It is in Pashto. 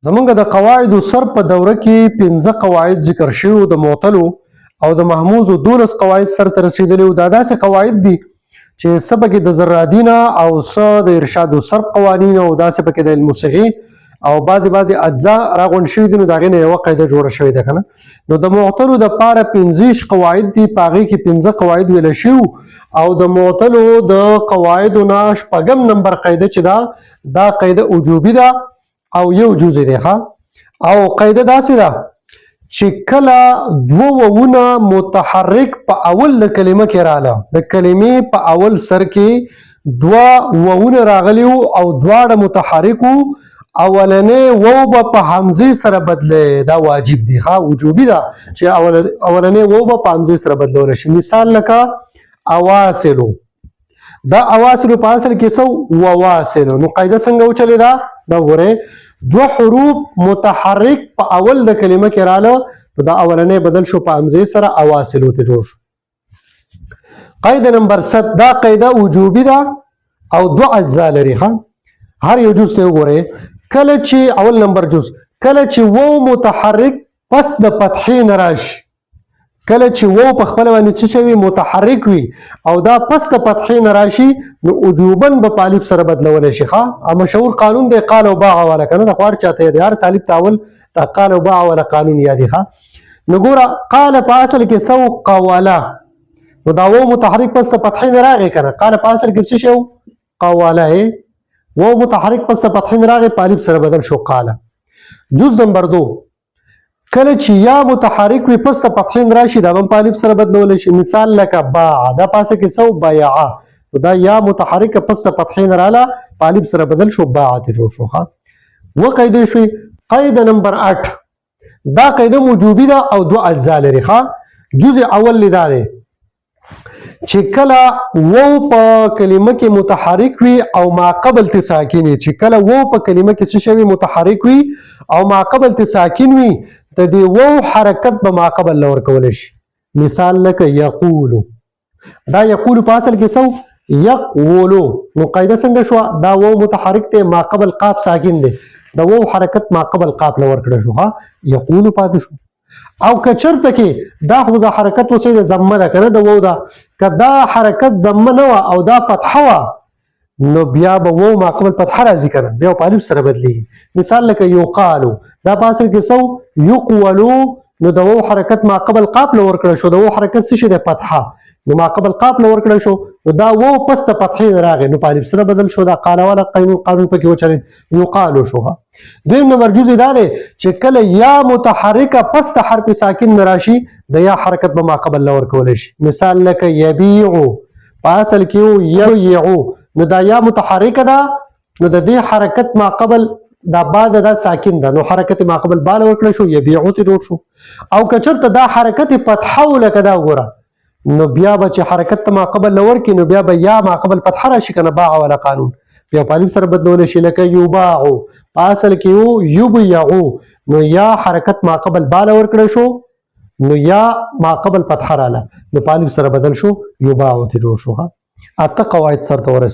زمونږ د قواعد صرف په دوره کې 15 قواعد ذکر شوي د معطلو او د محموز 12 قواعد سره رسیدلي دا داسې قواعد دي چې څه پکې د زرادینه او څه د ارشاد و صرف قوانین او داسې پکې د الموسیقي او بعضی اجزا راغونډ شوي دي نو د هغې نه یوه قاعده جوړه شوې ده که نه نو د معطلو دپاره 15 قواعد دي په هغې کې 15 قواعد ویله شوي او د معطلو د قواعدو نه شپږم نمبر قاعده چې ده دا قاعده وجوبي ده او یو جزء دی ښه او قاعده داسې ده چې کله دوه وونه متحرک په اول د کلمه کې رااله د کلمې په اول سر کې دوه وونه راغلي او دواړه متحرک وو اولنې وو به په حمزې سره بدله دا واجب دی ښه وجوبي ده چې اولنې وو به په حمزې سره بدلولی شي مثال لکه اواصلو دا اواصلو په اصل کې څه وواصلو نو قاعده څنګه وچلې ده دا ګورئ دوه حروف متحرک په اول د کلمه کې رااله دا اولنې بدل شو په حمزې سره اواصلو ته جوړ شو قاعده نمبر 7 دا قاعده وجوبي ده او دوه اجزا لري ښه هر یو جز ته وګورئ کله چې اول نمبر جز کله چې وو متحرک پس د فتحې نه راشي کله چې وو په خپل باندې څه شوی متحرک وي او دا پس د فتحې نه راشي نو وجوبا به الف سره بدلولی شي ښه مشهور قانون دی قال او باع والا کنه د خوار چاته دی هر طالب تاول دا قال او باع والا قانون یادی ښه نو ګوره قال په اصل کې سو قوالا نو دا وو متحرک پس د فتحې نه راغی کنه قال په اصل کې څه شو قوالا وو متحرک پس د فتحې نه راغی په الف سره بدل شو قال جز نمبر 2 کله چې یا متحرک وي پس فتحین راشي دا هم په الف سره بدلولی شي مثال لکه باع دا پاسه کې سو بیعه دا یا متحرک پس فتحین رااله په الف سره بدل شو باع ته جوړ شو ښه و قاعده شوي قاعده نمبر 8 دا قاعده موجوبي ده او دوه اجزا لري ښه جزء اول لیدا دی چې کله وو په کلمه کې متحرک وي او ما قبل ته ساکن وي چې کله وو په کلمه کې څه شوی متحرک وي او ما قبل ته ساکن وي د دې وو حرکت به ما قبل لور کول شي مثال لکه یقول دا یقول په اصل کې سو یقولو نو قاعده څنګه شو دا وو متحرک ته ما قبل قاف ساکن دی دا وو حرکت ما قبل قاف لور کړه شو ها یقول پاتې شو او کچرته کې دا خو د حرکت وسې د ضمه ده کنه د وو دا کدا حرکت ضمه نه او دا فتحه وا نو بیا به وو ما قبل فتحه راځي کنه بیا په الف سره بدلیږي مثال لکه یقالو دا په اصل کې سو یقولو نو د وو حرکت ما قبل قاف لور کړه شو د وو حرکت څه شي د فتحه نو ما قبل قاف لور کړه شو نو دا وو پس د فتحې راغی نو په الف سره بدل شو دا قال ولا قانون پکې وچره یقالو شو دویم نمبر جزء دا دی چې کله یا متحرکه پس د حرف ساکن راشي د یا حرکت به ما قبل لور کول شي مثال لکه یبيع په اصل کې یبيع نو دا یا متحرکه ده نو د دې حرکت ما قبل دا بعد دا ساکن ده نو حرکت ما قبل بال ور کړی شو یبيع ته جوړ شو او کچرته دا حرکت فتحه ولکه دا وګوره نو بیا به چې حرکت ما قبل لور کې نو بیا به یا ما قبل فتحه راشي کنه باع ولا قانون بیا په الف سره بدلول شي لکه یباع په اصل کې یبيع نو یا حرکت ما قبل بال ور کړی شو نو یا ما قبل فتحه رااله نو په الف سره بدل شو یباع ته جوړ شو اته قواعد سره ورسې